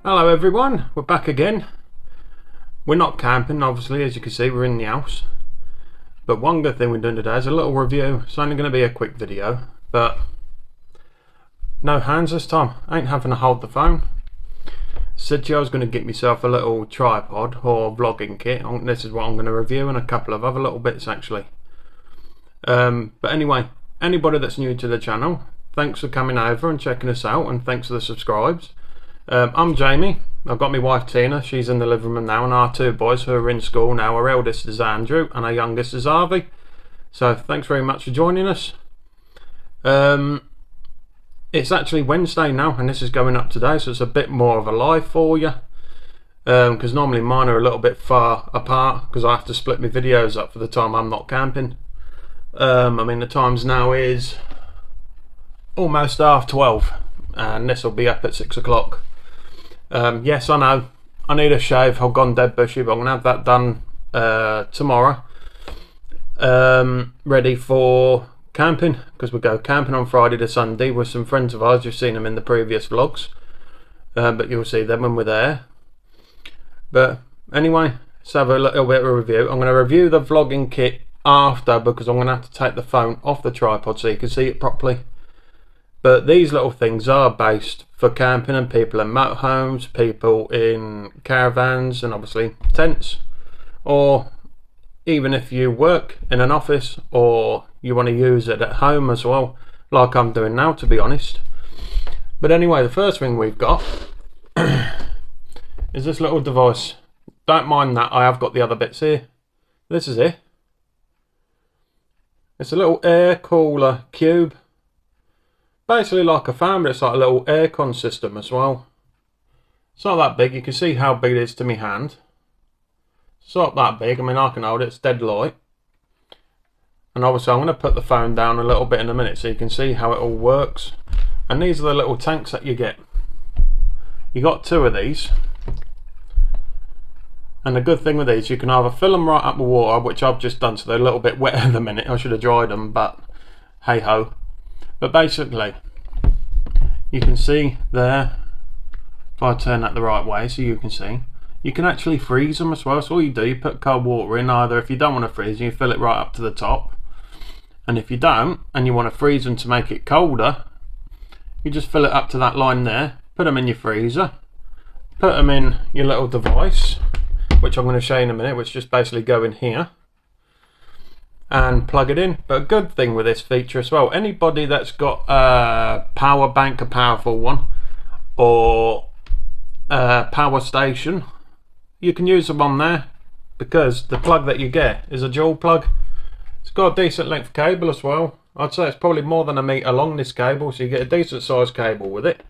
Hello everyone, we're back again. We're not camping, obviously, as you can see we're in the house. But one good thing we're doing today is a little review. It's only going to be a quick video, but no hands this time. I ain't having to hold the phone. Said to you I was going to get myself a little tripod or vlogging kit. This is what I'm going to review, and a couple of other little bits actually. But anyway, anybody that's new to the channel, thanks for coming over and checking us out, and thanks for the subscribes. I'm Jamie. I've got my wife Tina, she's in the living room now, and our two boys who are in school now. Our eldest is Andrew and our youngest is Harvey. So thanks very much for joining us. It's actually Wednesday now, and this is going up today, so it's a bit more of a live for you, because normally mine are a little bit far apart because I have to split my videos up for the time I'm not camping. I mean, the times now is almost 12:30 and this will be up at 6 o'clock. Yes, I know I need a shave. I've gone dead bushy, but I'm gonna have that done tomorrow, ready for camping, because we go camping on Friday to Sunday with some friends of ours. You've seen them in the previous vlogs, but you'll see them when we're there. But anyway, let's have a little bit of a review. I'm going to review the vlogging kit after, because I'm going to have to take the phone off the tripod so you can see it properly. But these little things are based for camping and people in motorhomes, people in caravans, and obviously tents, or even if you work in an office or you want to use it at home as well, like I'm doing now, to be honest. But anyway, the first thing we've got is this little device. Don't mind that I have got the other bits here. This is it. It's a little air cooler cube. Basically like a fan, but it's like a little aircon system as well. It's not that big. You can see how big it is to my hand. It's not that big. I mean, I can hold it. It's dead light. And obviously I'm going to put the phone down a little bit in a minute so you can see how it all works. And these are the little tanks that you get. You got two of these. And the good thing with these, you can either fill them right up with water, which I've just done, so they're a little bit wet at the minute. I should have dried them, but hey ho. But basically, you can see there, if I turn that the right way so you can see, you can actually freeze them as well. So all you do, you put cold water in. Either if you don't want to freeze, you fill it right up to the top. And if you don't, and you want to freeze them to make it colder, you just fill it up to that line there, put them in your freezer, put them in your little device, which I'm going to show you in a minute, which just basically go in here and plug it in. But a good thing with this feature as well, anybody that's got a power bank, a powerful one, or a power station, you can use them on there, because the plug that you get is a dual plug. It's got a decent length cable as well. I'd say it's probably more than a metre long, this cable, so you get a decent sized cable with it.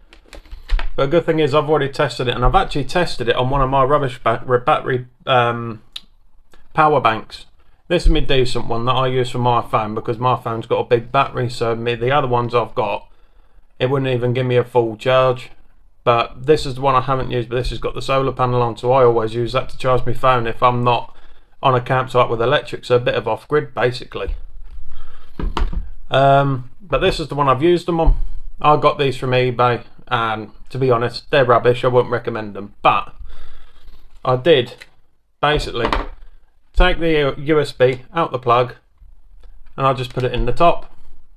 But a good thing is I've already tested it, and I've actually tested it on one of my rubbish battery power banks. This is my decent one that I use for my phone, because my phone's got a big battery, so the other ones I've got, it wouldn't even give me a full charge. But this is the one I haven't used, but this has got the solar panel on, so I always use that to charge my phone if I'm not on a campsite with electric, so a bit of off-grid basically. But this is the one I've used them on. I got these from eBay, and to be honest, they're rubbish. I wouldn't recommend them, but I did basically take the USB out the plug, and I just put it in the top,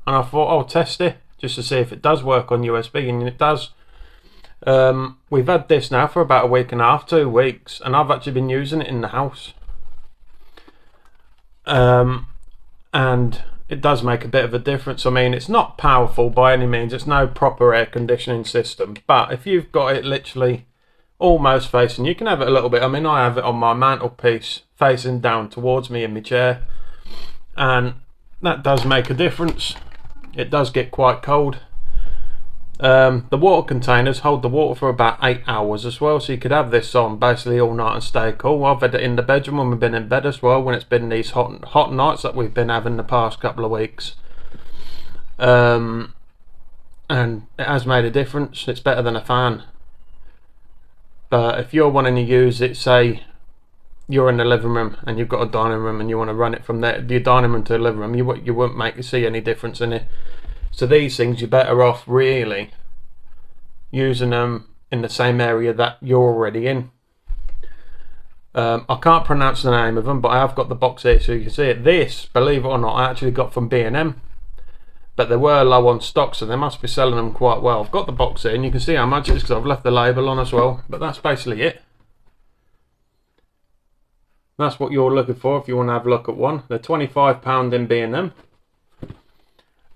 and I thought I'll test it just to see if it does work on USB, and it does. We've had this now for about a week and a half, 2 weeks, and I've actually been using it in the house, and it does make a bit of a difference. I mean, it's not powerful by any means, it's no proper air conditioning system, but if you've got it literally almost facing, you can have it a little bit. I mean, I have it on my mantelpiece facing down towards me in my chair, and that does make a difference. It does get quite cold. The water containers hold the water for about 8 hours as well, so you could have this on basically all night and stay cool. I've had it in the bedroom when we've been in bed as well, when it's been these hot nights that we've been having the past couple of weeks. And it has made a difference. It's better than a fan. But if you're wanting to use it, say you're in the living room and you've got a dining room and you want to run it from there, your dining room to the living room, you won't see any difference in it. So these things, you're better off really using them in the same area that you're already in. I can't pronounce the name of them, but I have got the box here so you can see it. This, believe it or not, I actually got from B&M, but they were low on stock, so they must be selling them quite well. I've got the box here and you can see how much it is because I've left the label on as well, but that's basically it. That's what you're looking for if you want to have a look at one. They're £25 in B&M.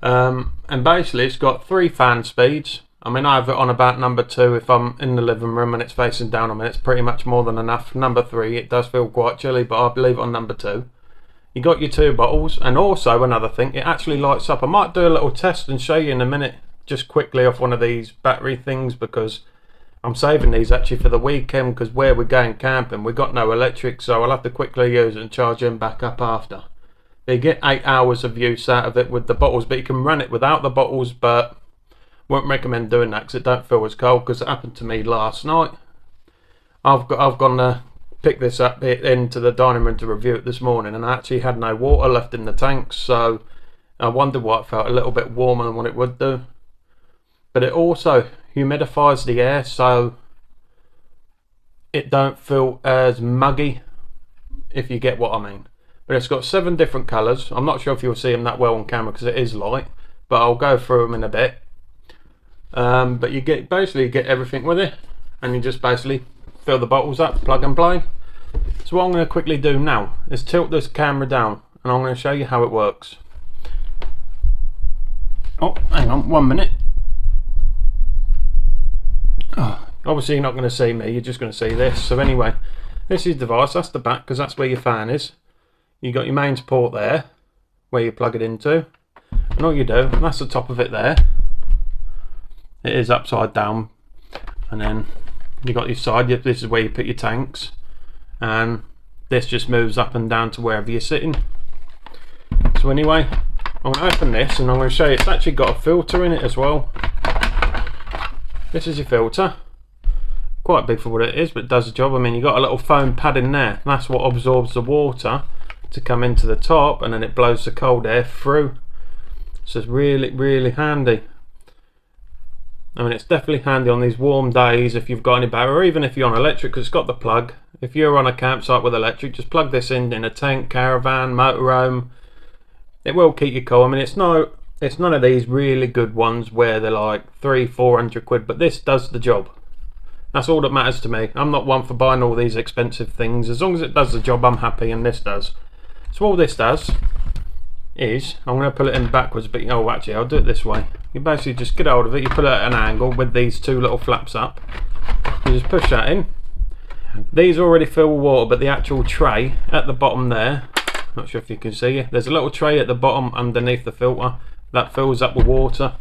And basically it's got 3 fan speeds. I mean, I have it on about number 2 if I'm in the living room and it's facing down on me. It's pretty much more than enough. Number 3, it does feel quite chilly, but I leave it on number 2. You got your 2 bottles, and also another thing, it actually lights up. I might do a little test and show you in a minute, just quickly off one of these battery things, because I'm saving these actually for the weekend, because where we're going camping, we've got no electric, so I'll have to quickly use it and charge them back up after. You get 8 hours of use out of it with the bottles, but you can run it without the bottles, but won't recommend doing that because it don't feel as cold, because it happened to me last night. I've gone to pick this up into the dining room to review it this morning, and I actually had no water left in the tanks, so I wondered why it felt a little bit warmer than what it would do. But it also humidifies the air, so it don't feel as muggy, if you get what I mean. But it's got 7 different colours. I'm not sure if you'll see them that well on camera because it is light, but I'll go through them in a bit. But you basically get everything with it, and you just basically fill the bottles up, plug and play. So what I'm going to quickly do now is tilt this camera down, and I'm going to show you how it works. Oh, hang on 1 minute. Oh, obviously you're not going to see me, you're just going to see this. So anyway, this is the device, that's the back, because that's where your fan is. You got your mains port there, where you plug it into, and all you do, that's the top of it there. It is upside down, and then you got your side. This is where you put your tanks, and this just moves up and down to wherever you're sitting. So anyway, I'm going to open this and I'm going to show you. It's actually got a filter in it as well. This is your filter, quite big for what it is, but it does the job. I mean, you got a little foam pad in there. That's what absorbs the water to come into the top, and then it blows the cold air through. So it's really handy. I mean, it's definitely handy on these warm days if you've got any battery, or even if you're on electric, because it's got the plug. If you're on a campsite with electric, just plug this in a tent, caravan, motorhome. It will keep you cool. I mean, it's none of these really good ones where they're like 300-400 quid, but this does the job. That's all that matters to me. I'm not one for buying all these expensive things. As long as it does the job, I'm happy, and this does. So all this does is, I'm going to pull it in backwards, but oh, actually I'll do it this way. You basically just get hold of it, you put it at an angle with these 2 little flaps up, you just push that in. These already fill with water, but the actual tray at the bottom there, not sure if you can see it, there's a little tray at the bottom underneath the filter that fills up with water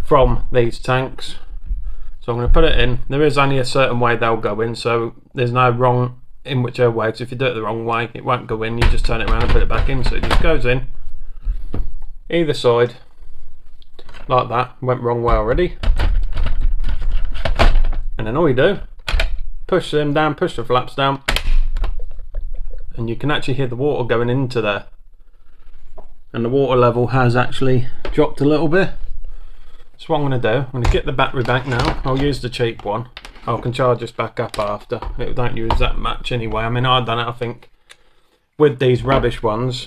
from these tanks. So I'm going to put it in. There is only a certain way they'll go in, so there's no wrong in whichever way, because if you do it the wrong way it won't go in. You just turn it around and put it back in, so it just goes in either side like that. Went wrong way already. And then all you do, push them down, push the flaps down, and you can actually hear the water going into there, and the water level has actually dropped a little bit. So what I'm going to do, I'm going to get the battery back now. I'll use the cheap one. I can charge this back up after. It don't use that much anyway. I mean, I've done it, I think, with these rubbish ones.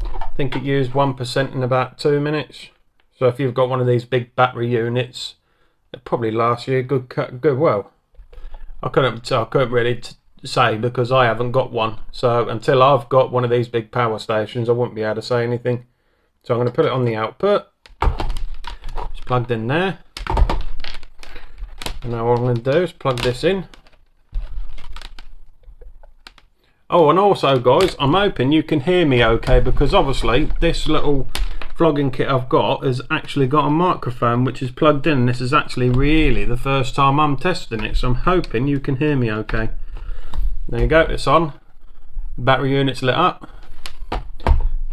I think it used 1% in about 2 minutes. So if you've got one of these big battery units, it probably lasts you a good well. I couldn't really say because I haven't got one. So until I've got one of these big power stations, I wouldn't be able to say anything. So I'm going to put it on the output. It's plugged in there. And now what I'm going to do is plug this in. Oh, and also guys, I'm hoping you can hear me okay, because obviously this little vlogging kit I've got has actually got a microphone which is plugged in. This is actually really the first time I'm testing it, so I'm hoping you can hear me okay. There you go, it's on. Battery unit's lit up.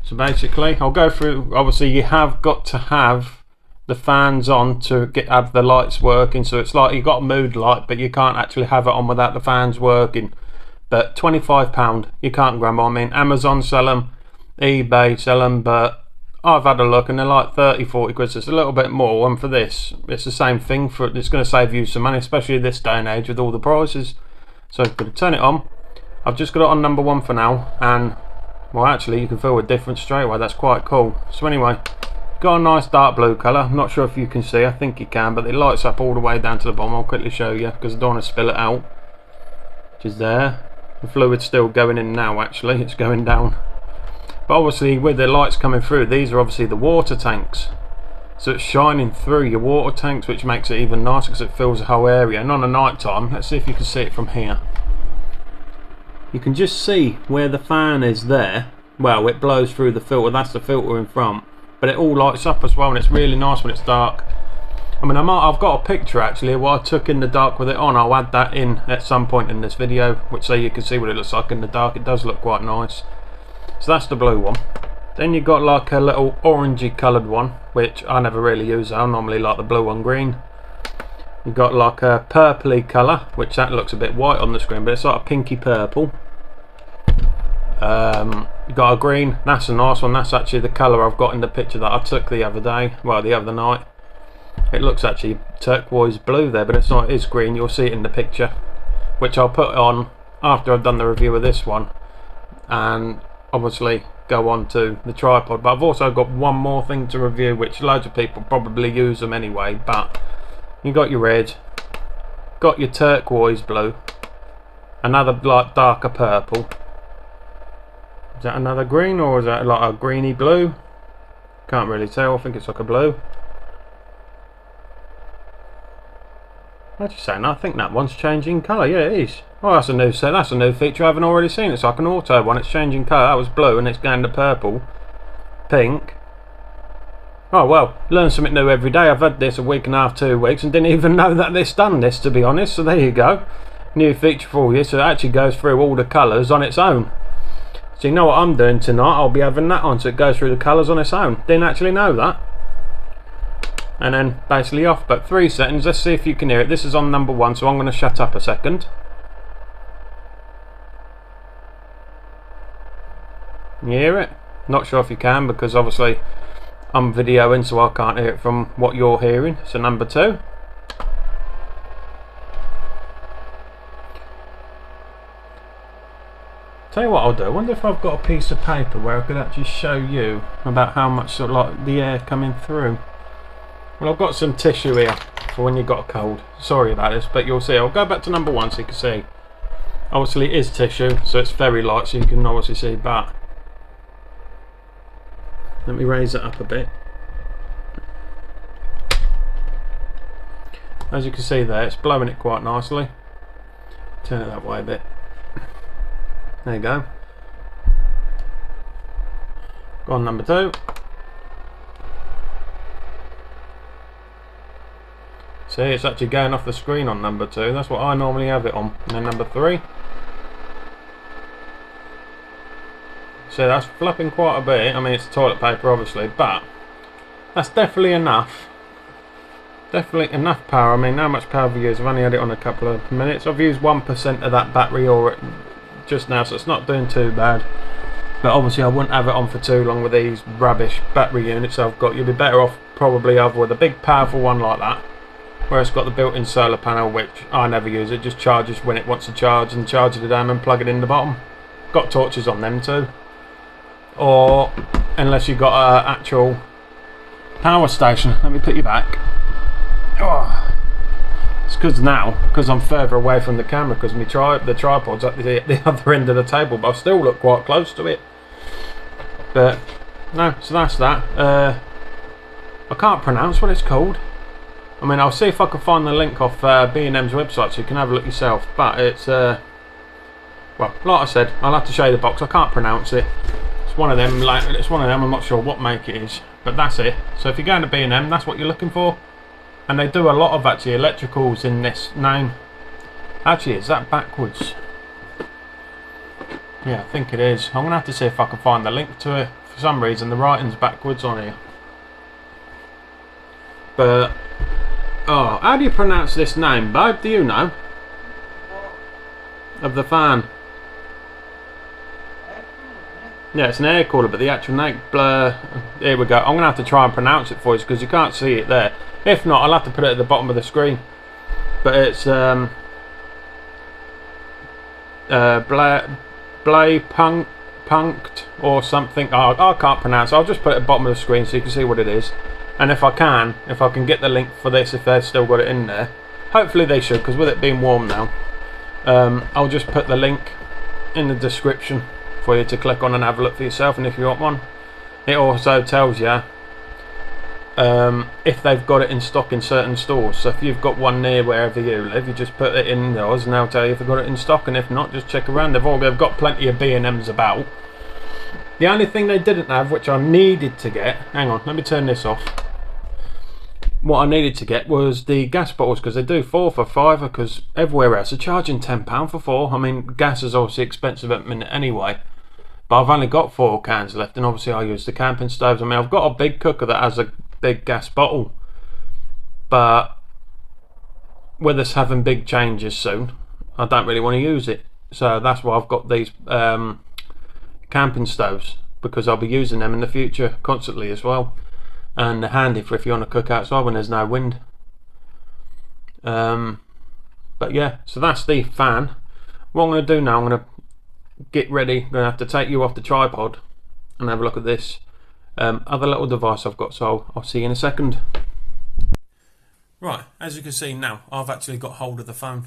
So basically, I'll go through, obviously you have got to have the fans on to have the lights working, so it's like you've got a mood light, but you can't actually have it on without the fans working. But £25, you can't grab them. I mean, Amazon sell them, eBay sell them, but I've had a look and they're like 30-40 quid, so it's a little bit more, and for this it's the same thing. It's going to save you some money, especially this day and age with all the prices. So I'm going to turn it on. I've just got it on number 1 for now, and well, actually you can feel a difference straight away. That's quite cool. So anyway, got a nice dark blue colour. I'm not sure if you can see, I think you can, but it lights up all the way down to the bottom. I'll quickly show you because I don't want to spill it out, which is there. The fluid's still going in now, actually it's going down. But obviously with the lights coming through, these are obviously the water tanks, so it's shining through your water tanks, which makes it even nicer because it fills the whole area. And on a night time, let's see if you can see it from here, you can just see where the fan is there. Well, it blows through the filter, that's the filter in front, but it all lights up as well, and it's really nice when it's dark. I mean, I've got a picture actually of what I took in the dark with it on. I'll add that in at some point in this video, which so you can see what it looks like in the dark. It does look quite nice. So that's the blue one. Then you've got like a little orangey coloured one, which I never really use. I normally like the blue and green. You've got like a purpley colour, which that looks a bit white on the screen, but it's like a pinky purple. You've got a green, that's a nice one. That's actually the colour I've got in the picture that I took the other day, well the other night. It looks actually turquoise blue there, but it's not, it's green. You'll see it in the picture, which I'll put on after I've done the review of this one, and obviously go on to the tripod. But I've also got one more thing to review, which loads of people probably use them anyway. But you got your red, got your turquoise blue, another like darker purple. Is that another green, or is that like a greeny blue? Can't really tell. I think it's like a blue. What you saying? I think that one's changing colour. Yeah, it is. Oh, that's a new set. That's a new feature I haven't already seen. It's like an auto one. It's changing colour. That was blue and it's going to purple, pink. Oh well, learn something new every day. I've had this a week and a half, 2 weeks, and didn't even know that this done this, to be honest. So there you go, new feature for you. So it actually goes through all the colours on its own. So you know what I'm doing tonight? I'll be having that on, so it goes through the colours on its own. Didn't actually know that. And then basically off. But 3 seconds. Let's see if you can hear it. This is on number 1, so I'm going to shut up a second. You hear it? Not sure if you can, because obviously I'm videoing, so I can't hear it from what you're hearing. So number 2. Tell you what I'll do. I wonder if I've got a piece of paper where I could actually show you about how much sort of like the air coming through. Well, I've got some tissue here for when you've got a cold. Sorry about this, but you'll see. I'll go back to number 1 so you can see. Obviously it is tissue, so it's very light, so you can obviously see, but let me raise it up a bit. As you can see there, it's blowing it quite nicely. Turn it that way a bit. There you go. Go on number 2. See, it's actually going off the screen on number 2. That's what I normally have it on. And then number 3. So that's flapping quite a bit. I mean, it's toilet paper obviously, but that's definitely enough. Definitely enough power. I mean, how much power have you used? I've only had it on a couple of minutes. I've used 1% of that battery or just now, so it's not doing too bad. But obviously I wouldn't have it on for too long with these rubbish battery units I've got. You'd be better off probably either with a big powerful one like that, where it's got the built-in solar panel, which I never use. It just charges when it wants to charge, and charges it down and plug it in the bottom. Got torches on them too. Or unless you've got an actual power station. Let me put you back. Oh. It's because I'm further away from the camera, because the tripod's at the other end of the table, but I still look quite close to it. But no, so that's that. I can't pronounce what it's called. I mean, I'll see if I can find the link off B&M's website so you can have a look yourself. But it's well, like I said, I'll have to show you the box. I can't pronounce it. It's one of them. It's one of them. I'm not sure what make it is, but that's it. So if you're going to B&M, that's what you're looking for. And they do a lot of actually electricals in this name. Actually, is that backwards? Yeah, I think it is. I'm gonna have to see if I can find the link to it. For some reason, the writing's backwards on here. But oh, how do you pronounce this name, babe? Do you know? Of the fan. Yeah, it's an air cooler, but the actual name, here we go. I'm going to have to try and pronounce it for you because you can't see it there. If not, I'll have to put it at the bottom of the screen. But it's punked or something. Oh, I can't pronounce it. I'll just put it at the bottom of the screen so you can see what it is. And if I can get the link for this, if they've still got it in there. Hopefully they should, because with it being warm now. I'll just put the link in the description for you to click on and have a look for yourself, and if you want one. It also tells you if they've got it in stock in certain stores. So if you've got one near wherever you live, you just put it in those and they'll tell you if they've got it in stock, and if not, just check around. They've got plenty of B&Ms about. The only thing they didn't have, which I needed to get, hang on, let me turn this off. What I needed to get was the gas bottles, because they do 4 for £5, because everywhere else they're charging £10 for 4. I mean, gas is obviously expensive at the minute anyway, but I've only got 4 cans left, and obviously I use the camping stoves. I mean, I've got a big cooker that has a big gas bottle, but with us having big changes soon, I don't really want to use it. So that's why I've got these camping stoves, because I'll be using them in the future constantly as well. And they're handy for if you want to cook outside when there's no wind. But yeah, so that's the fan. What I'm going to do now, I'm going to get ready. I'm going to have to take you off the tripod and have a look at this other little device I've got, so I'll see you in a second. Right, as you can see now, I've actually got hold of the phone,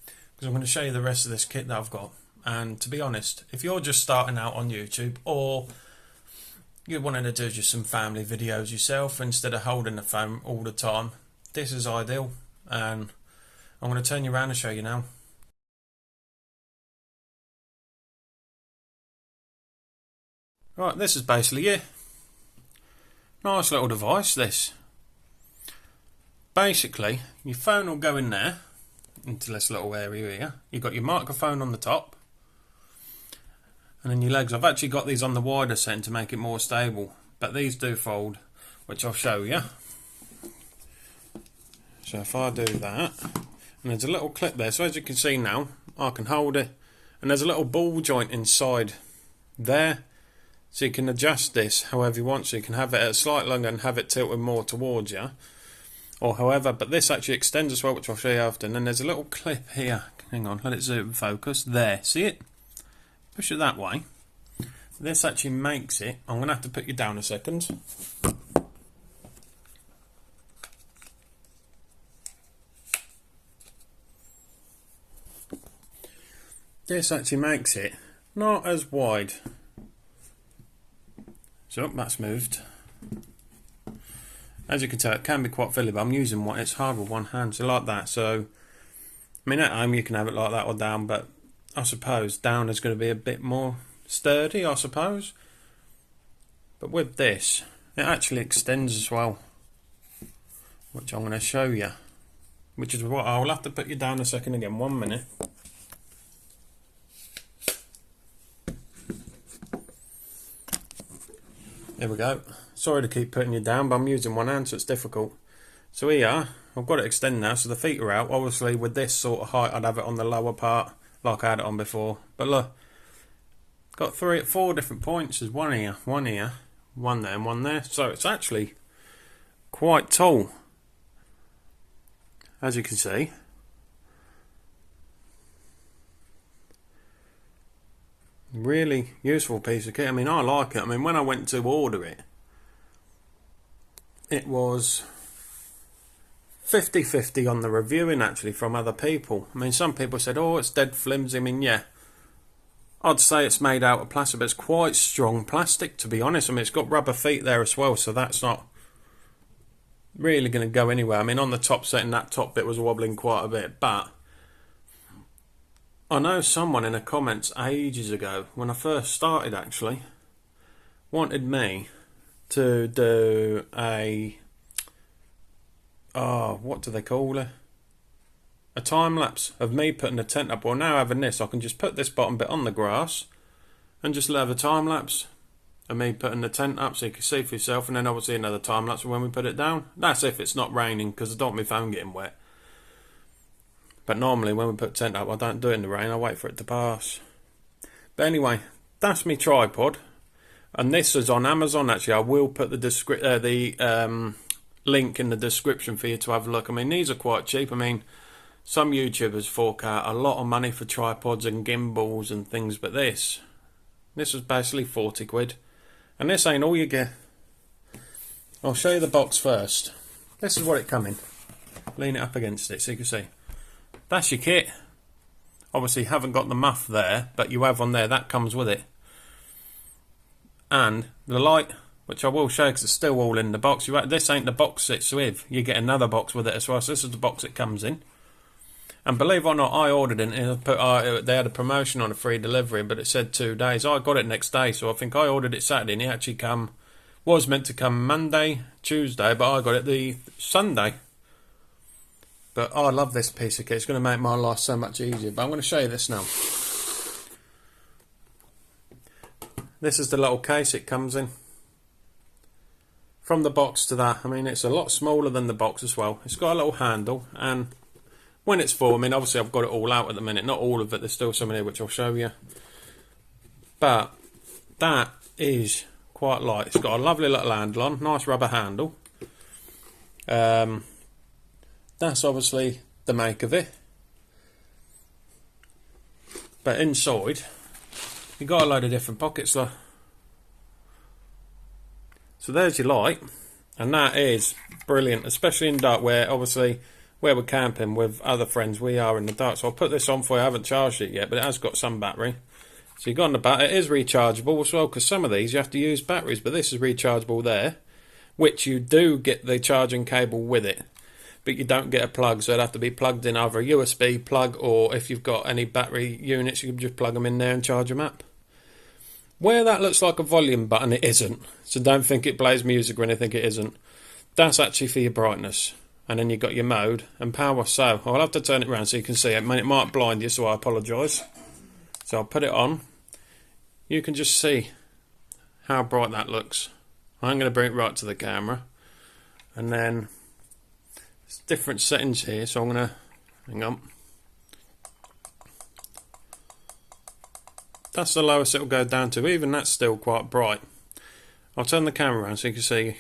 because I'm going to show you the rest of this kit that I've got. And to be honest, if you're just starting out on YouTube, or you're wanting to do just some family videos yourself instead of holding the phone all the time, this is ideal. And I'm going to turn you around and show you now. Right, this is basically it. Nice little device, this. Basically, your phone will go in there, into this little area here. You've got your microphone on the top, and then your legs. I've actually got these on the wider setting to make it more stable, but these do fold, which I'll show you. So if I do that, and there's a little clip there, so as you can see now, I can hold it, and there's a little ball joint inside there, so you can adjust this however you want. So you can have it at a slight longer and have it tilted more towards you, or however. But this actually extends as well, which I'll show you after. And then there's a little clip here. Hang on, let it zoom and focus. There, see it? Push it that way. This actually makes it. I'm going to have to put you down a second. This actually makes it not as wide. So that's moved. As you can tell, it can be quite fiddly, but I'm using one. It's hard with one hand, so like that. So, I mean, at home you can have it like that or down, but I suppose down is going to be a bit more sturdy, I suppose. But with this, it actually extends as well, which I'm going to show you. Which is what I'll have to put you down a second again. 1 minute. There we go. Sorry to keep putting you down, but I'm using one hand, so it's difficult. So here, I've got it extended now, so the feet are out. Obviously, with this sort of height, I'd have it on the lower part, like I had it on before. But look, got 4 different points. There's one here, one there, and one there. So it's actually quite tall, as you can see. Really useful piece of kit. I mean, I like it. I mean, when I went to order it, it was 50-50 on the reviewing actually from other people. I mean, some people said, oh, it's dead flimsy. I mean, yeah, I'd say it's made out of plastic, but it's quite strong plastic, to be honest. I mean, it's got rubber feet there as well, so that's not really going to go anywhere. I mean, on the top setting, that top bit was wobbling quite a bit, but I know someone in the comments ages ago, when I first started actually, wanted me to do a, what do they call it? A time lapse of me putting the tent up. Well, now having this, I can just put this bottom bit on the grass and just have a time lapse of me putting the tent up so you can see for yourself, and then obviously another time lapse when we put it down. That's if it's not raining, because I don't want my phone getting wet. But normally when we put tent up, I don't do it in the rain, I wait for it to pass. But anyway, that's my tripod. And this is on Amazon actually. I will put the link in the description for you to have a look. I mean, these are quite cheap. I mean, some YouTubers fork out a lot of money for tripods and gimbals and things, but this was basically 40 quid. And this ain't all you get. I'll show you the box first. This is what it come in. Lean it up against it so you can see. That's your kit. Obviously you haven't got the muff there, but you have on there. That comes with it. And the light, which I will show because it's still all in the box. This ain't the box it's with. You get another box with it as well. So this is the box it comes in. And believe it or not, I ordered it. They had a promotion on a free delivery, but it said 2 days. I got it next day, so I think I ordered it Saturday, and it actually was meant to come Monday, Tuesday, but I got it the Sunday. But I love this piece of kit. It's going to make my life so much easier. But I'm going to show you this now. This is the little case it comes in. From the box to that, I mean, it's a lot smaller than the box as well. It's got a little handle, and when it's full, I mean, obviously I've got it all out at the minute. Not all of it, there's still some in here which I'll show you. But that is quite light. It's got a lovely little handle on, nice rubber handle. That's obviously the make of it. But inside, you've got a load of different pockets there. So there's your light, and that is brilliant, especially in dark, where obviously where we're camping with other friends, we are in the dark. So I'll put this on for you. I haven't charged it yet, but it has got some battery. So you've got on the back. It is rechargeable as well, because some of these you have to use batteries, but this is rechargeable there, which you do get the charging cable with it, but you don't get a plug, so it'd have to be plugged in either a USB plug, or if you've got any battery units, you can just plug them in there and charge them up. Where that looks like a volume button, it isn't. So don't think it plays music or anything, it isn't. That's actually for your brightness. And then you've got your mode and power. So I'll have to turn it around so you can see it. I mean, it might blind you, so I apologise. So I'll put it on. You can just see how bright that looks. I'm going to bring it right to the camera. And then there's different settings here, so I'm going to, hang on. That's the lowest it'll go down to. Even that's still quite bright. I'll turn the camera around so you can see.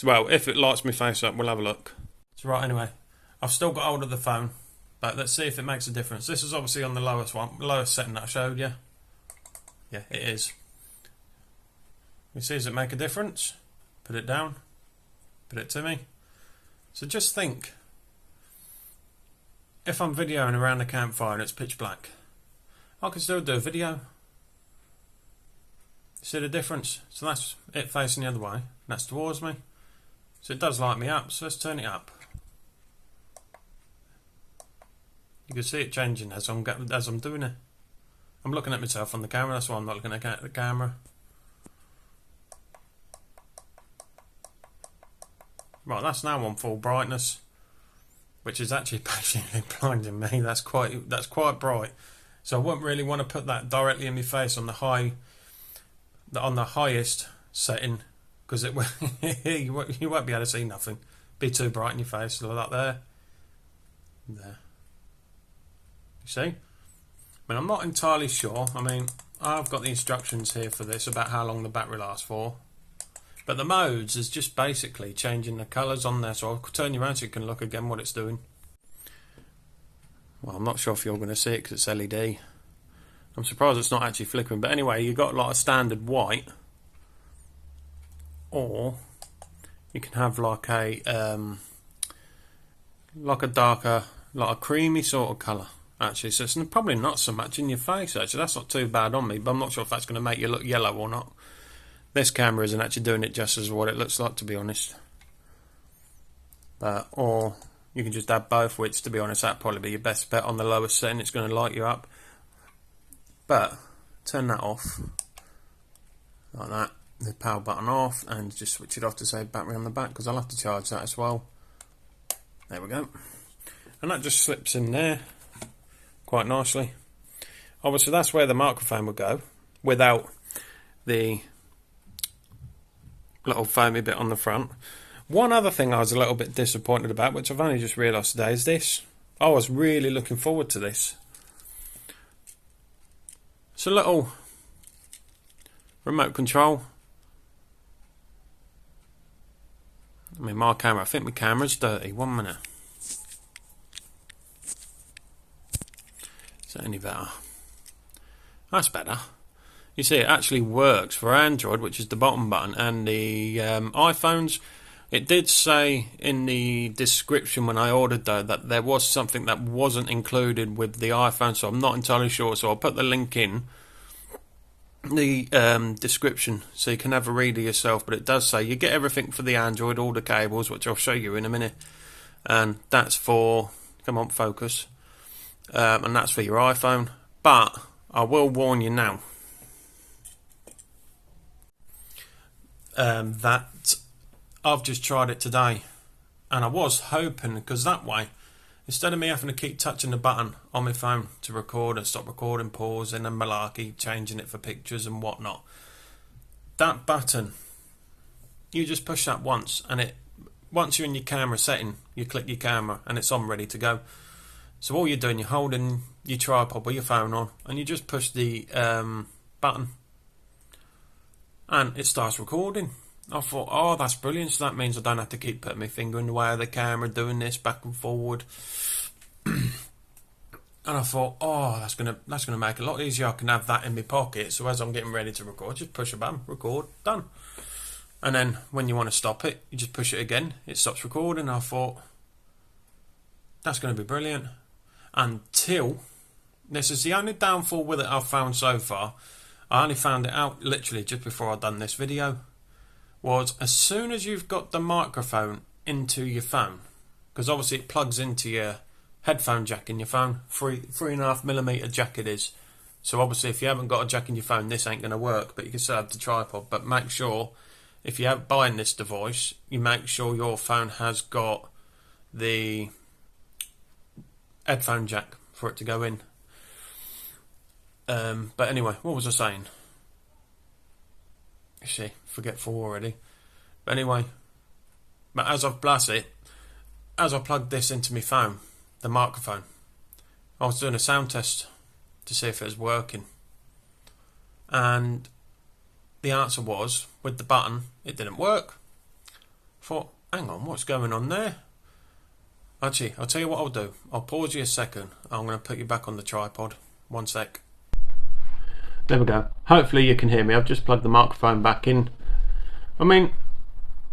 Well, if it lights my face up, we'll have a look. So right, anyway, I've still got hold of the phone, but let's see if it makes a difference. This is obviously on the lowest setting that I showed you. Yeah, it is. You see, does it make a difference? Put it down. Put it to me. So just think, if I'm videoing around the campfire and it's pitch black, I can still do a video. See the difference? So that's it facing the other way. That's towards me. So it does light me up. So let's turn it up. You can see it changing as I'm doing it. I'm looking at myself on the camera. That's why I'm not looking at the camera. Right, that's now on full brightness, which is actually basically blinding me. That's quite bright. So I wouldn't really want to put that directly in my face on the highest setting, because it you won't be able to see nothing. Be too bright in your face, like there. There. You see? I mean, I'm not entirely sure. I mean, I've got the instructions here for this about how long the battery lasts for. But the modes is just basically changing the colours on there. So I'll turn you around so you can look again what it's doing. Well, I'm not sure if you're going to see it because it's LED. I'm surprised it's not actually flickering. But anyway, you've got like a standard white, or you can have like a darker, like a creamy sort of colour. Actually, so it's probably not so much in your face. Actually, that's not too bad on me. But I'm not sure if that's going to make you look yellow or not. This camera isn't actually doing it just as what it looks like, to be honest. But or you can just add both, which, to be honest, that'd probably be your best bet on the lowest setting. It's going to light you up. But turn that off like that. The power button off, and just switch it off to say battery on the back, because I'll have to charge that as well. There we go. And that just slips in there quite nicely. Obviously, that's where the microphone would go, without the little foamy bit on the front. One other thing I was a little bit disappointed about, which I've only just realised today, is this. I was really looking forward to this. It's a little remote control. I mean, my camera, I think my camera's dirty. 1 minute. Is that any better? That's better. You see, it actually works for Android, which is the bottom button, and the iPhones. It did say in the description when I ordered, though, that there was something that wasn't included with the iPhone, so I'm not entirely sure. So I'll put the link in the description so you can have a read of yourself. But it does say you get everything for the Android, all the cables, which I'll show you in a minute. And that's for, come on, focus. And that's for your iPhone. But I will warn you now that I've just tried it today, and I was hoping, because that way, instead of me having to keep touching the button on my phone to record and stop recording, pausing and malarkey, changing it for pictures and whatnot, that button, you just push that once, and once you're in your camera setting, you click your camera and it's on, ready to go. So all you're doing, you're holding your tripod with your phone on, and you just push the button and it starts recording. I thought, oh, that's brilliant, so that means I don't have to keep putting my finger in the way of the camera, doing this back and forward. And I thought, oh, that's gonna make it a lot easier. I can have that in my pocket, so as I'm getting ready to record, just push a button, record, done. And then when you want to stop it, you just push it again, it stops recording. I thought, that's going to be brilliant. Until, this is the only downfall with it I've found so far. I only found it out literally just before I'd done this video. Was as soon as you've got the microphone into your phone, because obviously it plugs into your headphone jack in your phone, 3.5mm jack it is. So obviously if you haven't got a jack in your phone, this ain't going to work, but you can still have the tripod. But make sure, if you're buying this device, you make sure your phone has got the headphone jack for it to go in. But anyway, what was I saying? You see, forgetful already. But anyway, but as I've as I plugged this into my phone, the microphone, I was doing a sound test to see if it was working, and the answer was, with the button, it didn't work. I thought, hang on, what's going on there? Actually, I'll tell you what I'll do. I'll pause you a second. I'm going to put you back on the tripod. 1 sec. There we go. Hopefully you can hear me. I've just plugged the microphone back in. I mean,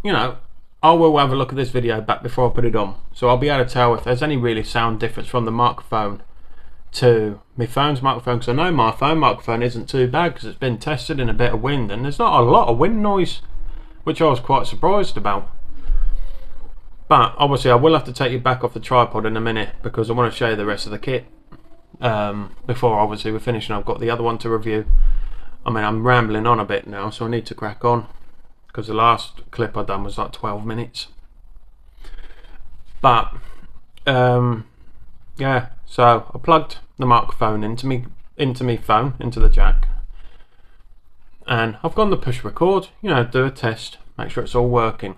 you know, I will have a look at this video back before I put it on, so I'll be able to tell if there's any really sound difference from the microphone to my phone's microphone, because I know my phone microphone isn't too bad because it's been tested in a bit of wind, and there's not a lot of wind noise, which I was quite surprised about. But obviously I will have to take you back off the tripod in a minute, because I want to show you the rest of the kit before obviously we're finished and I've got the other one to review. I mean, I'm rambling on a bit now, so I need to crack on, because the last clip I done was like 12 minutes. But yeah, so I plugged the microphone into me phone, into the jack, and I've gone to push record, you know, do a test, make sure it's all working,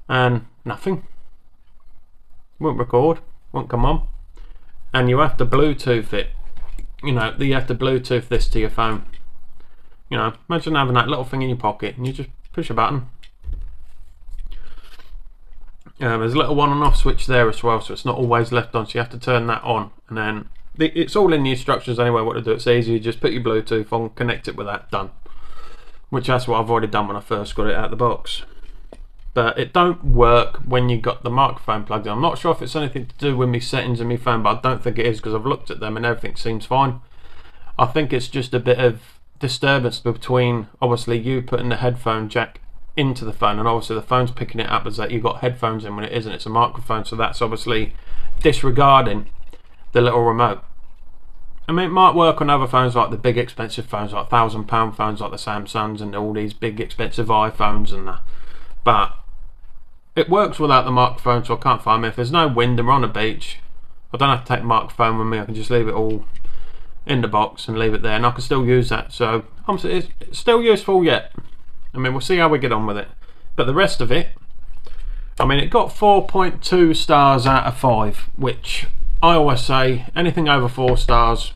and nothing. Won't record, won't come on. And you have to Bluetooth it. You know, you have to Bluetooth this to your phone. You know, imagine having that little thing in your pocket and you just push a button. There's a little on and off switch there as well, so it's not always left on, so you have to turn that on. And then it's all in the instructions anyway what to do. It's easy, you just put your Bluetooth on, connect it with that, done. Which that's what I've already done when I first got it out of the box. But it don't work when you got the microphone plugged in. I'm not sure if it's anything to do with my settings in my phone, but I don't think it is, because I've looked at them and everything seems fine. I think it's just a bit of disturbance between obviously you putting the headphone jack into the phone, and obviously the phone's picking it up as that you've got headphones in when it isn't. It's a microphone, so that's obviously disregarding the little remote. I mean, it might work on other phones, like the big expensive phones, like £1,000 phones like the Samsungs and all these big expensive iPhones and that. But it works without the microphone, so I can't find me. If there's no wind and we're on a beach, I don't have to take the microphone with me. I can just leave it all in the box and leave it there, and I can still use that. So it's still useful yet. I mean, we'll see how we get on with it. But the rest of it, I mean, it got 4.2 stars out of 5, which I always say, anything over 4 stars,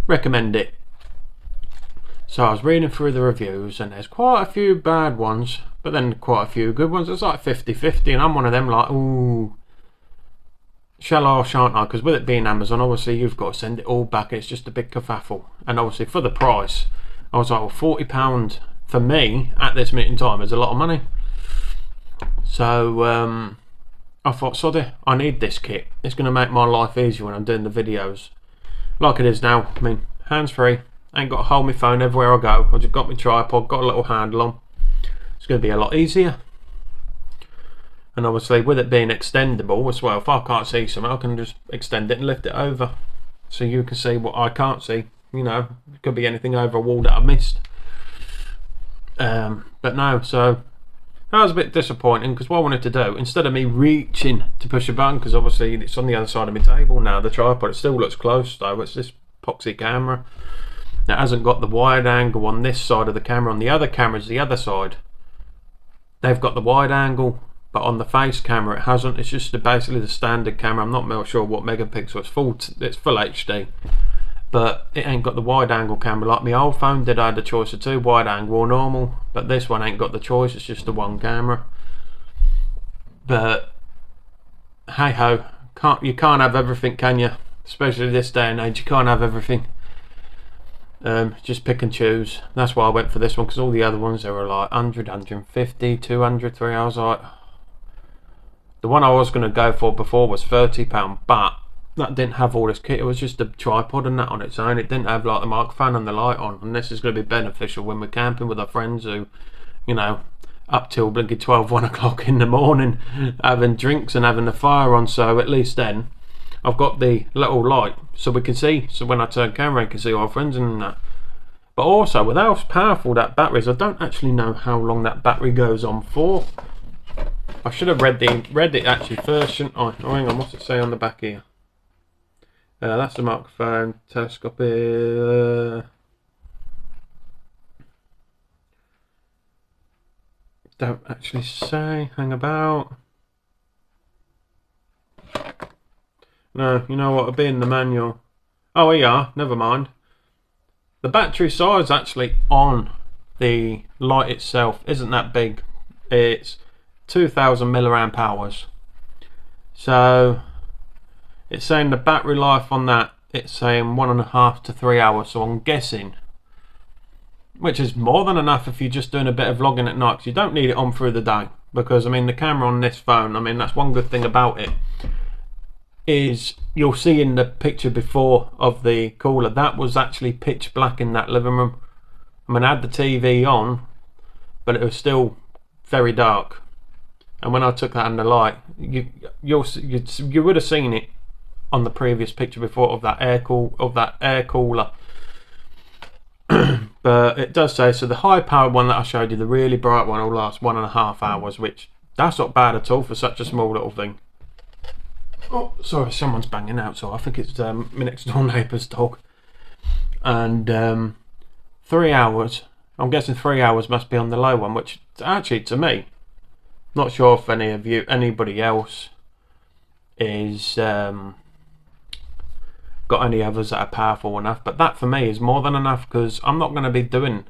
recommend it. So I was reading through the reviews, and there's quite a few bad ones, but then quite a few good ones. It's like 50-50, and I'm one of them like, ooh, shall I or shan't I? Because with it being Amazon, obviously you've got to send it all back, and it's just a big kerfuffle. And obviously for the price, I was like, well, £40 for me at this minute in time is a lot of money. So I thought, sod it, I need this kit. It's going to make my life easier when I'm doing the videos. Like it is now. I mean, hands-free. Ain't got to hold my phone everywhere I go. I've just got my tripod, got a little handle on. It's going to be a lot easier. And obviously with it being extendable as well, if I can't see something, I can just extend it and lift it over. So you can see what I can't see. You know, it could be anything over a wall that I've missed. But no, so that was a bit disappointing, because what I wanted to do, instead of me reaching to push a button, because obviously it's on the other side of my table now, the tripod, it still looks close though. It's this epoxy camera. It hasn't got the wide angle on this side of the camera. On the other cameras, the other side, they've got the wide angle, but on the face camera it hasn't. It's just basically the standard camera. I'm not real sure what megapixel. It's full HD, but it ain't got the wide angle camera like my old phone did. I had the choice of two, wide angle or normal, but this one ain't got the choice. It's just the one camera. But hey ho, you can't have everything, can you? Especially this day and age, you can't have everything. Just pick and choose. That's why I went for this one, because all the other ones, they were like 100, 150, 200, 3 hours. Like, the one I was going to go for before was £30, but that didn't have all this kit. It was just a tripod and that on its own. It didn't have like the microphone and the light on, and this is going to be beneficial when we're camping with our friends who, you know, up till blinking 1 o'clock in the morning having drinks and having the fire on. So at least then I've got the little light so we can see, so when I turn camera I can see our friends and that. But also with how powerful that battery is, I don't actually know how long that battery goes on for. I should have read it actually first, shouldn't I? Oh, hang on, what's it say on the back here? That's the microphone, telescopic. Don't actually say. Hang about. No, you know what? It'll be in the manual. Oh, here you are. Never mind. The battery size actually on the light itself isn't that big. It's 2000 milliamp hours. So it's saying the battery life on that, it's saying 1.5 to 3 hours. So I'm guessing, which is more than enough if you're just doing a bit of vlogging at night, because you don't need it on through the day. Because I mean, the camera on this phone, I mean, that's one good thing about it, is you'll see in the picture before of the cooler, that was actually pitch black in that living room. I mean, I had the TV on, but it was still very dark. And when I took that in the light, you would have seen it on the previous picture before of that air cooler. But it does say, so the high powered one that I showed you, the really bright one, will last 1.5 hours, which that's not bad at all for such a small little thing. Oh, sorry, someone's banging out, so I think it's my next door neighbour's dog. And 3 hours, I'm guessing 3 hours must be on the low one, which actually to me, not sure if anybody else is got any others that are powerful enough, but that for me is more than enough, because I'm not going to be doing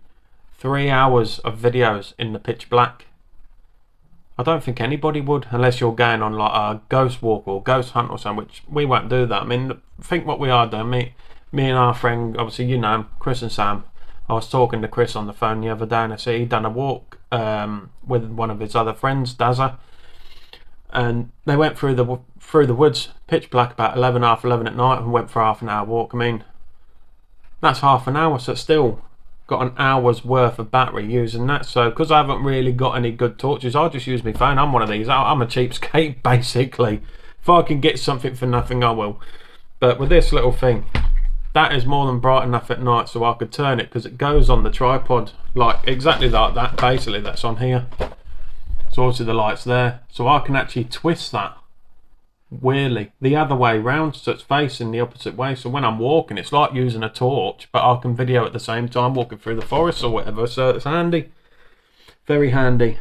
3 hours of videos in the pitch black. I don't think anybody would, unless you're going on like a ghost walk or ghost hunt or something, which we won't do that. I mean, think what we are doing. Me and our friend, obviously you know him, Chris and Sam. I was talking to Chris on the phone the other day, and I said he'd done a walk with one of his other friends, Dazza, and they went through the woods, pitch black, about 11, half 11 at night, and went for half an hour walk. I mean, that's half an hour, so it's still got an hour's worth of battery using that. So because I haven't really got any good torches, I just use my phone. I'm one of these. I'm a cheapskate basically. If I can get something for nothing, I will. But with this little thing, that is more than bright enough at night, so I could turn it, because it goes on the tripod like exactly like that, basically, that's on here. So obviously the light's there, so I can actually twist that weirdly the other way round, so it's facing the opposite way. So when I'm walking, it's like using a torch, but I can video at the same time walking through the forest or whatever. So it's handy, very handy.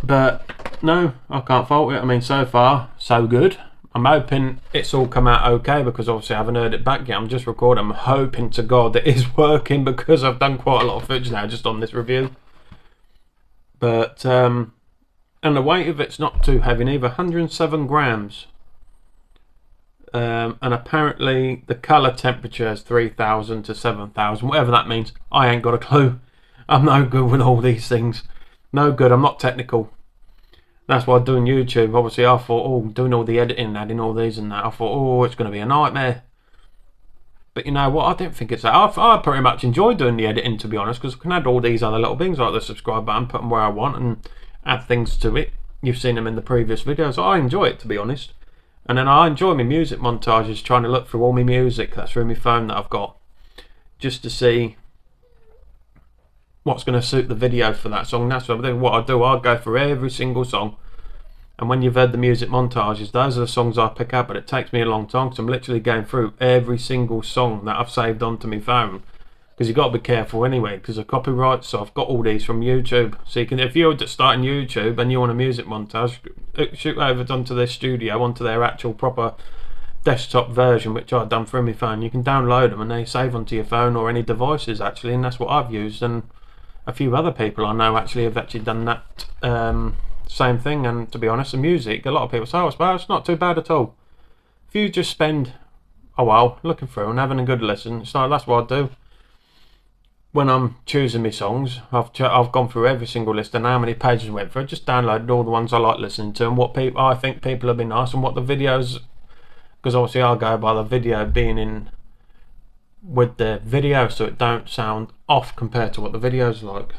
But no, I can't fault it. I mean, so far so good. I'm hoping it's all come out okay, because obviously I haven't heard it back yet. I'm just recording. I'm hoping to God it is working, because I've done quite a lot of footage now just on this review. But and the weight of it's not too heavy neither, 107 grams. And apparently the colour temperature is 3000 to 7000, whatever that means. I ain't got a clue. I'm no good with all these things. No good, I'm not technical. That's why I'm doing YouTube. Obviously I thought, oh, doing all the editing, adding all these and that, I thought, oh, it's going to be a nightmare. But you know what, I didn't think it's that. I pretty much enjoy doing the editing, to be honest, because I can add all these other little things like the subscribe button, put them where I want and add things to it. You've seen them in the previous videos. I enjoy it, to be honest. And then I enjoy my music montages, trying to look through all my music that's through my phone that I've got, just to see what's going to suit the video for that song. That's what I do. I go through every single song, and when you've heard the music montages, those are the songs I pick up. But it takes me a long time, because I'm literally going through every single song that I've saved onto my phone, because you've got to be careful anyway, because of copyright. So I've got all these from YouTube, so you can, if you're just starting YouTube and you want a music montage, shoot over onto their studio, onto their actual proper desktop version, which I've done through my phone. You can download them and they save onto your phone or any devices actually, and that's what I've used. And a few other people I know actually have actually done that same thing. And to be honest, the music, a lot of people say, oh, it's not too bad at all. If you just spend a while looking through and having a good listen, it's like, that's what I do when I'm choosing my songs. I've gone through every single list and how many pages I went through. I just downloaded all the ones I like listening to and what I think people have been nice, and what the videos, because obviously I'll go by the video being in with the video, so it don't sound off compared to what the video's like.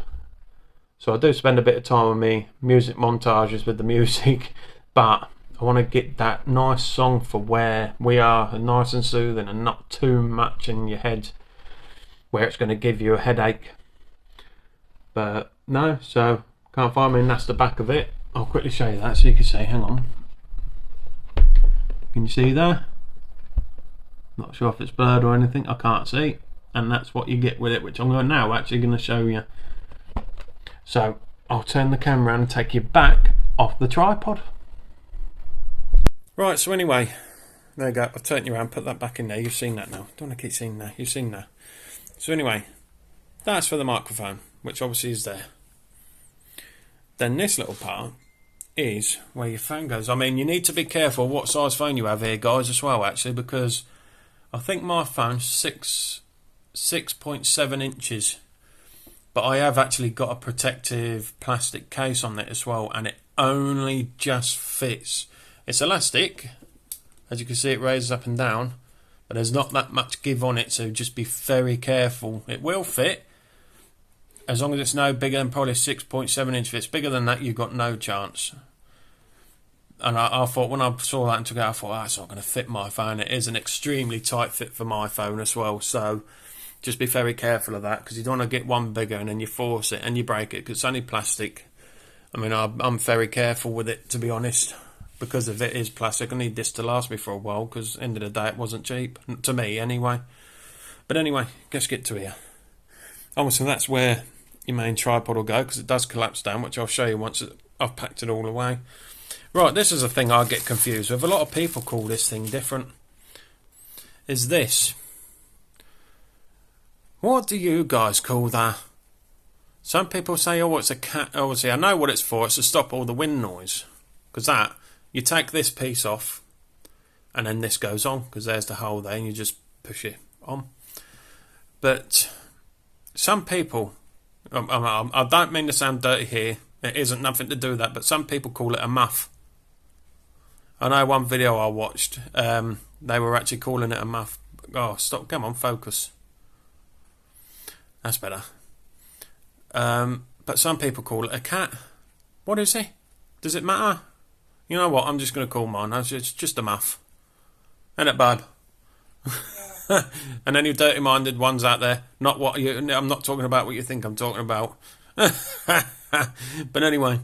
So I do spend a bit of time with me music montages with the music, but I want to get that nice song for where we are, and nice and soothing and not too much in your head where it's going to give you a headache. But no, so can't find me, and that's the back of it. I'll quickly show you that so you can see. Hang on, can you see there? Not sure if it's blurred or anything, I can't see. And that's what you get with it, which I'm now actually going to show you. So I'll turn the camera around and take you back off the tripod. Right, so anyway, there you go. I've turned you around, put that back in there. You've seen that now. Don't want to keep seeing that. You've seen that. So anyway, that's for the microphone, which obviously is there. Then this little part is where your phone goes. I mean, you need to be careful what size phone you have here, guys, as well, actually, because I think my phone's 6.7 inches, but I have actually got a protective plastic case on it as well, and it only just fits. It's elastic, as you can see, it raises up and down, but there's not that much give on it, so just be very careful. It will fit, as long as it's no bigger than probably 6.7 inch. If it's bigger than that, you've got no chance. And I thought, when I saw that and took it out, I thought, it's not going to fit my phone. It is an extremely tight fit for my phone as well, so just be very careful of that, because you don't want to get one bigger and then you force it and you break it, because it's only plastic. I mean, I'm very careful with it, to be honest, because if it is plastic. I need this to last me for a while, because at the end of the day it wasn't cheap, to me anyway. But anyway, let's get to here. Obviously that's where your main tripod will go, because it does collapse down, which I'll show you once I've packed it all away. Right, this is a thing I get confused with. A lot of people call this thing different. Is this? What do you guys call that? Some people say, oh, it's a cat. Obviously, I know what it's for. It's to stop all the wind noise. Because that, you take this piece off, and then this goes on, because there's the hole there, and you just push it on. But some people, I don't mean to sound dirty here. It isn't nothing to do with that, but some people call it a muff. I know one video I watched, they were actually calling it a muff. Oh, stop, come on, focus. That's better. But some people call it a cat. What is it? Does it matter? You know what, I'm just going to call mine. It's just a muff. Ain't it, bud? And any dirty-minded ones out there, not what you, I'm not talking about what you think I'm talking about. But anyway,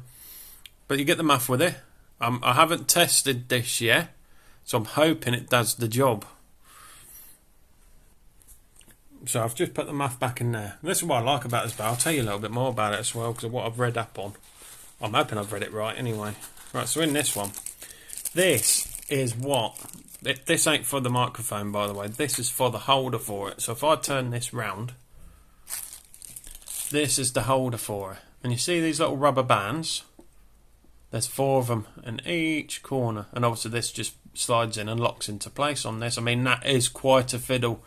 but you get the muff with it. I haven't tested this yet, so I'm hoping it does the job. So I've just put the muff back in there. And this is what I like about this, but I'll tell you a little bit more about it as well, because of what I've read up on. I'm hoping I've read it right anyway. Right, so in this one, this is what, this ain't for the microphone, by the way. This is for the holder for it. So if I turn this round, this is the holder for it. And you see these little rubber bands? There's 4 of them in each corner, and obviously this just slides in and locks into place on this. I mean, that is quite a fiddle,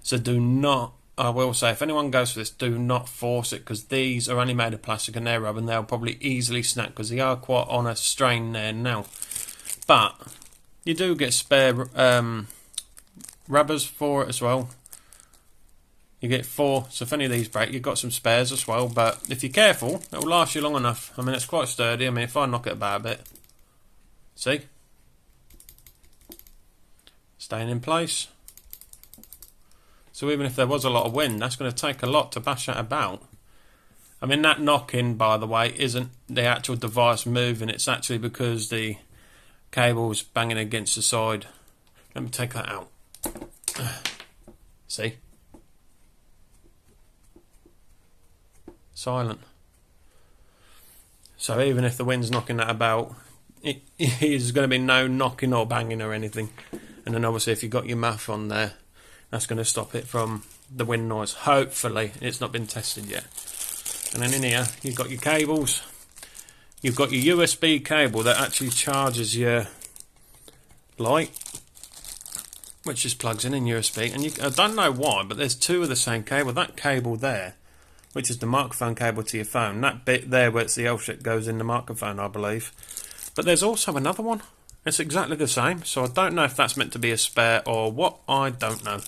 so do not, I will say, if anyone goes for this, do not force it, because these are only made of plastic and they're rubber, and they'll probably easily snap because they are quite on a strain there now. But you do get spare rubbers for it as well. You get 4, so if any of these break, you've got some spares as well. But if you're careful, it will last you long enough. I mean, it's quite sturdy. I mean, if I knock it about a bit, see? Staying in place. So even if there was a lot of wind, that's going to take a lot to bash that about. I mean, that knocking, by the way, isn't the actual device moving. It's actually because the cable's banging against the side. Let me take that out. See? Silent. So even if the wind's knocking that about, there's going to be no knocking or banging or anything. And then obviously if you've got your muff on there, that's going to stop it from the wind noise. Hopefully. It's not been tested yet. And then in here you've got your cables. You've got your USB cable that actually charges your light, which just plugs in USB. And I don't know why, but there's 2 of the same cable. That cable there, which is the microphone cable to your phone, that bit there where it's the L shape goes in the microphone, I believe. But there's also another one. It's exactly the same, so I don't know if that's meant to be a spare or what. I don't know.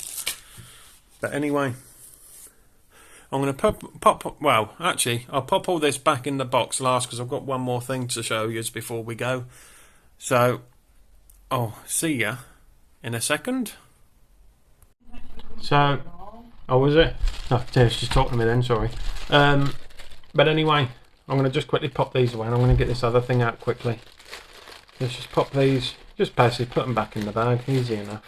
But anyway, I'm going to pop. Well, actually, I'll pop all this back in the box last because I've got one more thing to show you before we go. So I'll see ya in a second. So, oh, was it? Oh, Tess just talking to me then, sorry. But anyway, I'm going to just quickly pop these away and I'm going to get this other thing out quickly. Let's just pop these, just basically put them back in the bag, easy enough.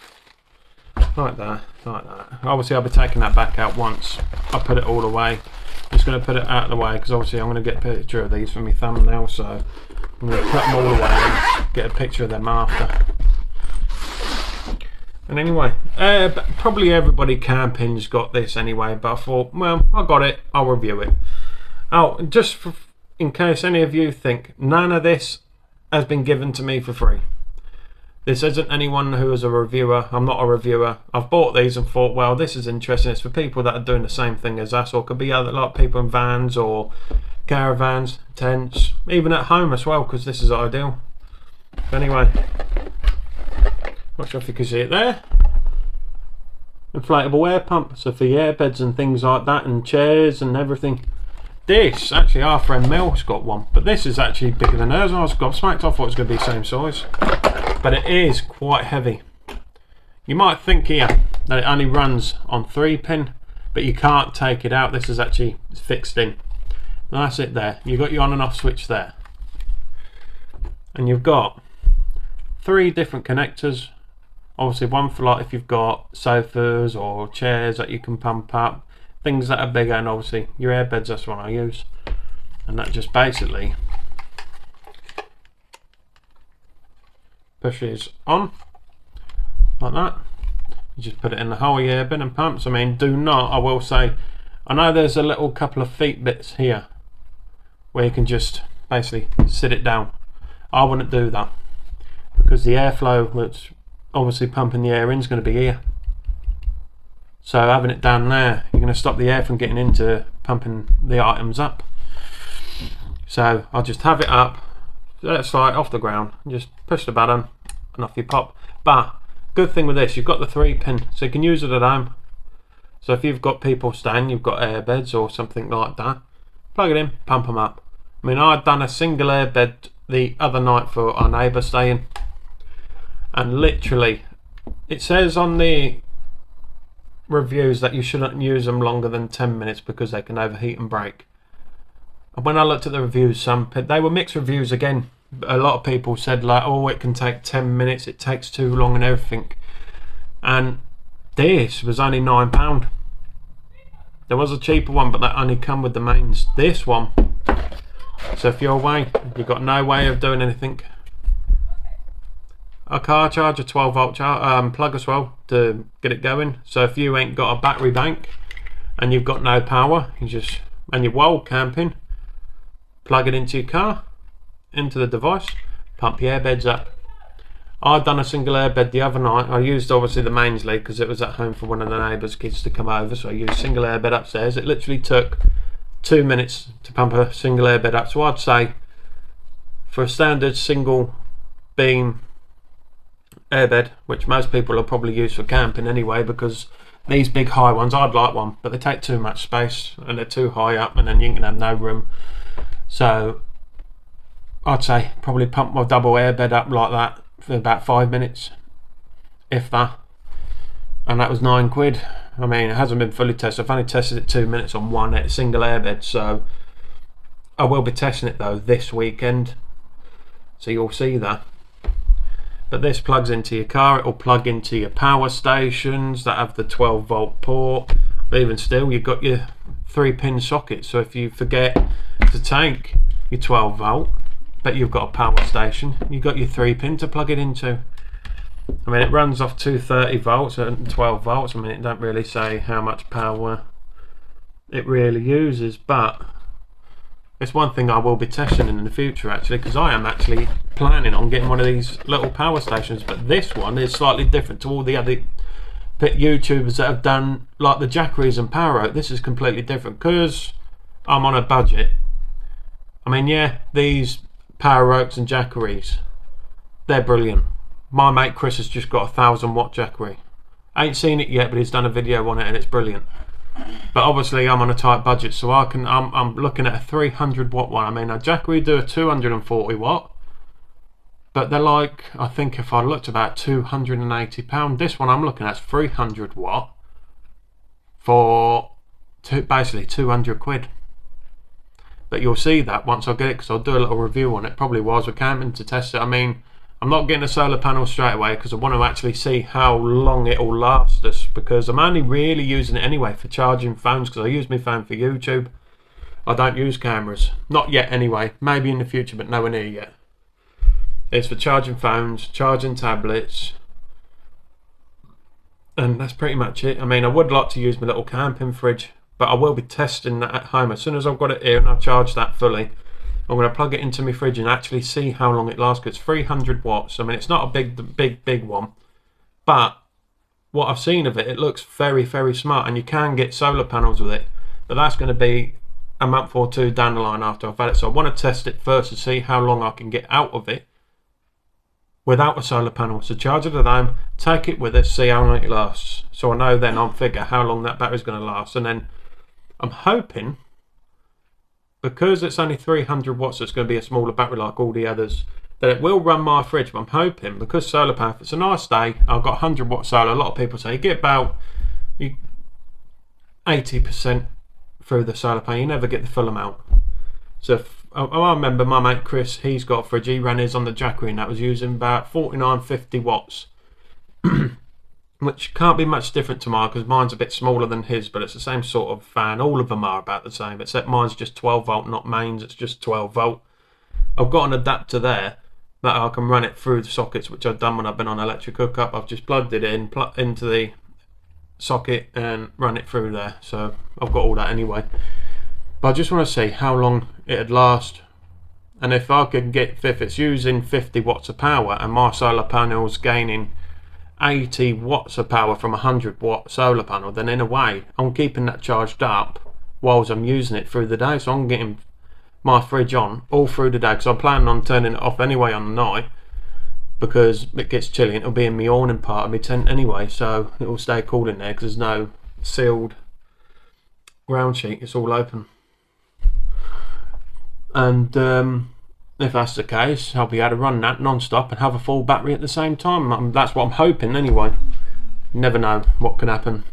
Like that, like that. Obviously I'll be taking that back out once I put it all away. I'm just going to put it out of the way because obviously I'm going to get a picture of these for my thumbnail, so I'm going to put them all away and get a picture of them after. And anyway, probably everybody camping's got this anyway, but I thought, well, I got it, I'll review it. Oh, just in case any of you think none of this has been given to me for free. This isn't anyone who is a reviewer. I'm not a reviewer. I've bought these and thought, well, this is interesting. It's for people that are doing the same thing as us, or it could be other like people in vans or caravans, tents, even at home as well, because this is ideal. Anyway, not sure if you can see it there. Inflatable air pump, so for your airbeds and things like that, and chairs and everything. This, actually our friend Mel's got one, but this is actually bigger than hers. I was gobsmacked, I thought it was going to be the same size. But it is quite heavy. You might think here that it only runs on 3-pin, but you can't take it out. This is actually fixed in. And that's it there. You've got your on and off switch there. And you've got 3 different connectors. Obviously one for like if you've got sofas or chairs that you can pump up. Things that are bigger, and obviously your airbeds, that's what I use. And that just basically pushes on like that. You just put it in the hole of your airbed and pumps. I mean, do not, I will say, I know there's a little couple of feet bits here where you can just basically sit it down. I wouldn't do that because the airflow that's obviously pumping the air in is going to be here. So having it down there, you're going to stop the air from getting into pumping the items up. So I'll just have it up, let's like off the ground, just push the button and off you pop. But good thing with this, you've got the 3-pin, so you can use it at home. So if you've got people staying, you've got airbeds or something like that, plug it in, pump them up. I mean, I'd done a single airbed the other night for our neighbour staying, and literally it says on the reviews that you shouldn't use them longer than 10 minutes because they can overheat and break. And when I looked at the reviews, they were mixed reviews again. A lot of people said like, oh, it can take 10 minutes, it takes too long and everything. And this was only £9. There was a cheaper one, but that only come with the mains. This one, so if you're away, you've got no way of doing anything. A car charger, 12-volt plug as well to get it going. So if you ain't got a battery bank and you've got no power, and you're wild camping, plug it into your car, into the device, pump your airbags up. I'd done a single airbed the other night. I used obviously the mains lead because it was at home for one of the neighbours' kids to come over, so I used single airbed upstairs. It literally took 2 minutes to pump a single airbed up, so I'd say for a standard single beam airbed, which most people will probably use for camping anyway, because these big high ones, I'd like one, but they take too much space and they're too high up, and then you can have no room. So I'd say probably pump my double airbed up like that for about 5 minutes, if that, and that was £9. I mean, it hasn't been fully tested. I've only tested it 2 minutes on one single airbed, so I will be testing it though this weekend, so you'll see that. But this plugs into your car. It will plug into your power stations that have the 12-volt port. But even still, you've got your 3-pin socket, so if you forget to take your 12-volt but you've got a power station, you've got your 3-pin to plug it into. I mean, it runs off 230 volts and 12 volts. I mean, it don't really say how much power it really uses, but it's one thing I will be testing in the future actually, because I am actually planning on getting one of these little power stations. But this one is slightly different to all the other YouTubers that have done like the Jackeries and Power Oak. This is completely different because I'm on a budget. I mean, yeah, these Power Oaks and Jackeries, they're brilliant. My mate Chris has just got a 1000-watt Jackery. I ain't seen it yet, but he's done a video on it and it's brilliant. But obviously I'm on a tight budget, so I'm looking at a 300-watt one. I mean, a Jackery do a 240-watt, but they're like, I think if I looked, about £280. This one I'm looking at is 300-watt for basically £200. But you'll see that once I get it, because I'll do a little review on it probably whilst we're camping to test it. I mean, I'm not getting a solar panel straight away because I want to actually see how long it will last us, because I'm only really using it anyway for charging phones, because I use my phone for YouTube. I don't use cameras, not yet anyway, maybe in the future, but nowhere near yet. It's for charging phones, charging tablets, and that's pretty much it. I mean, I would like to use my little camping fridge, but I will be testing that at home. As soon as I've got it here and I've charged that fully, I'm going to plug it into my fridge and actually see how long it lasts. It's 300 watts. I mean, it's not a big one, but what I've seen of it, it looks very, very smart, and you can get solar panels with it, but that's going to be a month or two down the line after I've had it. So I want to test it first to see how long I can get out of it without a solar panel. So charge it at home, take it with us, see how long it lasts. So I know then I'll figure how long that battery's going to last. And then I'm hoping, because it's only 300 watts, it's going to be a smaller battery like all the others, that it will run my fridge. But I'm hoping, because solar panel, if it's a nice day, I've got 100-watt solar. A lot of people say you get about 80% through the solar panel, you never get the full amount. So I remember my mate Chris, he's got a fridge, he ran his on the Jackery, and that was using about 49-50 watts. Which can't be much different to mine, because mine's a bit smaller than his, but it's the same sort of fan. All of them are about the same, except mine's just 12 volt, not mains, it's just 12 volt. I've got an adapter there that I can run it through the sockets, which I've done when I've been on electric hookup. I've just plugged it in, into the socket and run it through there. So I've got all that anyway. But I just want to see how long it'd last. And if I could get, if it's using 50 watts of power and my solar panel's gaining 80 watts of power from a 100-watt solar panel, then in a way I'm keeping that charged up whilst I'm using it through the day. So I'm getting my fridge on all through the day, because I'm planning on turning it off anyway on the night, because it gets chilly and it'll be in my awning part of my tent anyway, so it will stay cool in there because there's no sealed ground sheet, it's all open. And if that's the case, I'll be able to run that non-stop and have a full battery at the same time. That's what I'm hoping anyway. You never know what can happen.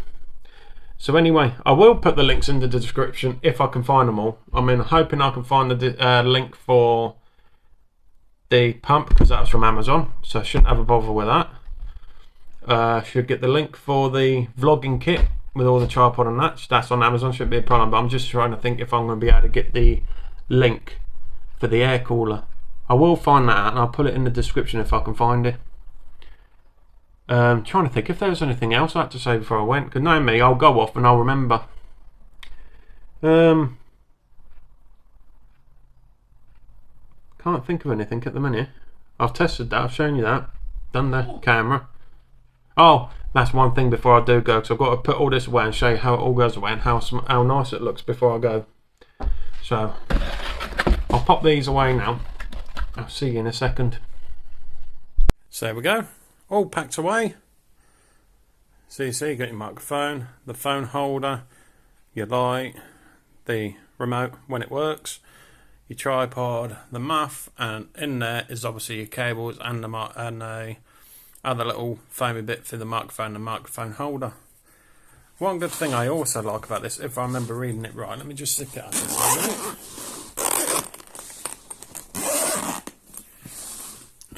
So anyway, I will put the links in the description if I can find them all. I mean, I'm hoping I can find the link for the pump, because that was from Amazon, so I shouldn't have a bother with that. Should get the link for the vlogging kit with all the tripod and that's on Amazon, shouldn't be a problem. But I'm just trying to think if I'm going to be able to get the link for the air cooler. I will find that out and I'll put it in the description if I can find it. Trying to think if there was anything else I had to say before I went, because knowing me, I'll go off and I'll remember. Can't think of anything at the minute. I've tested that, I've shown you that. Done the camera. Oh, that's one thing before I do go, because I've got to put all this away and show you how it all goes away and how nice it looks before I go. So, I'll pop these away now. I'll see you in a second. So there we go, all packed away. So you see, you got your microphone, the phone holder, your light, the remote when it works, your tripod, the muff, and in there is obviously your cables and a other little foamy bit for the microphone and microphone holder. One good thing I also like about this, if I remember reading it right, let me just stick it up for a minute.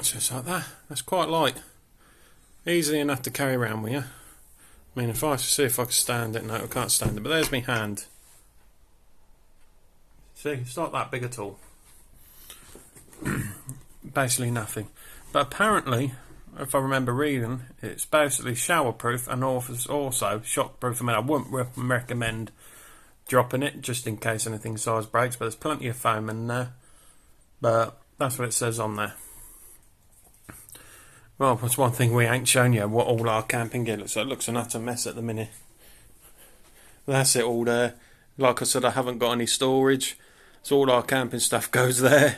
Just like that. That's quite light. Easy enough to carry around with you. I mean, if I see if I can stand it, no, I can't stand it, but there's my hand. See, it's not that big at all. Basically nothing. But apparently, if I remember reading, it's basically showerproof and also shockproof. I mean, I wouldn't recommend dropping it just in case anything size breaks, but there's plenty of foam in there. But that's what it says on there. Well, that's one thing we ain't shown you, what all our camping gear looks like. It looks an utter mess at the minute. That's it all there. Like I said, I haven't got any storage, so all our camping stuff goes there.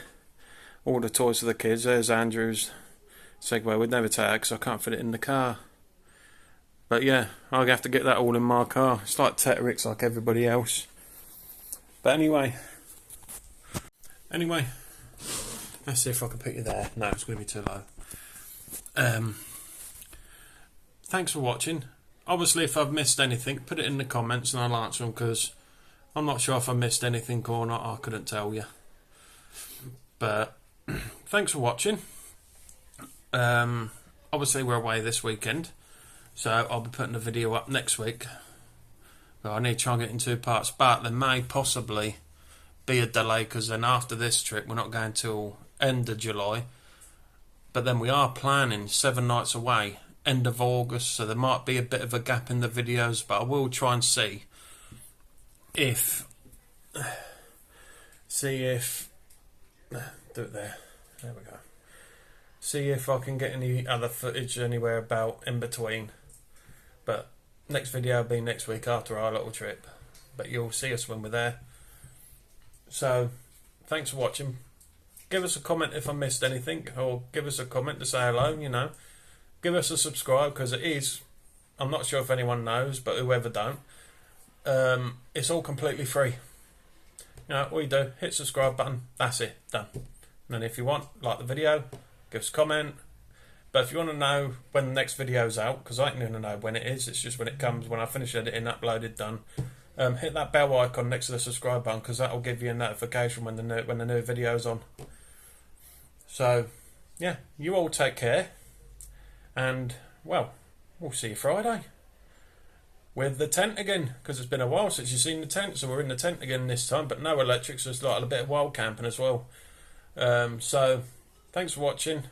All the toys for the kids. There's Andrew's Segway. We'd never take it because I can't fit it in the car. But yeah, I'll have to get that all in my car. It's like Tetrix, like everybody else. But anyway, let's see if I can put you there. No, it's going to be too low. Thanks for watching. Obviously, if I've missed anything, put it in the comments and I'll answer them, because I'm not sure if I missed anything or not. I couldn't tell you. But thanks for watching. Obviously, we're away this weekend, so I'll be putting a video up next week. But I need to try and get in 2 parts. But there may possibly be a delay, because then after this trip, we're not going till end of July. But then we are planning 7 nights away, end of August, so there might be a bit of a gap in the videos, but I will try and see if do it there we go, see if I can get any other footage anywhere about in between. But next video will be next week after our little trip, but you'll see us when we're there. So thanks for watching. Give us a comment if I missed anything, or give us a comment to say hello, you know. Give us a subscribe, because it is, I'm not sure if anyone knows, but whoever don't, it's all completely free. You know, all you do, hit subscribe button, that's it, done. And then if you want, like the video, give us a comment. But if you want to know when the next video's out, because I ain't going to know when it is, it's just when it comes, when I finish editing, uploaded, done. Hit that bell icon next to the subscribe button, because that will give you a notification when the new video's on. So, yeah, you all take care, and, well, we'll see you Friday with the tent again, because it's been a while since you've seen the tent, so we're in the tent again this time, but no electrics, so it's like a bit of wild camping as well. So, thanks for watching.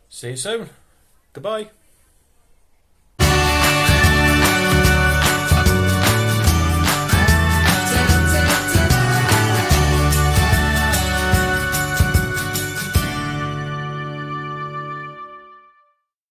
See you soon. Goodbye.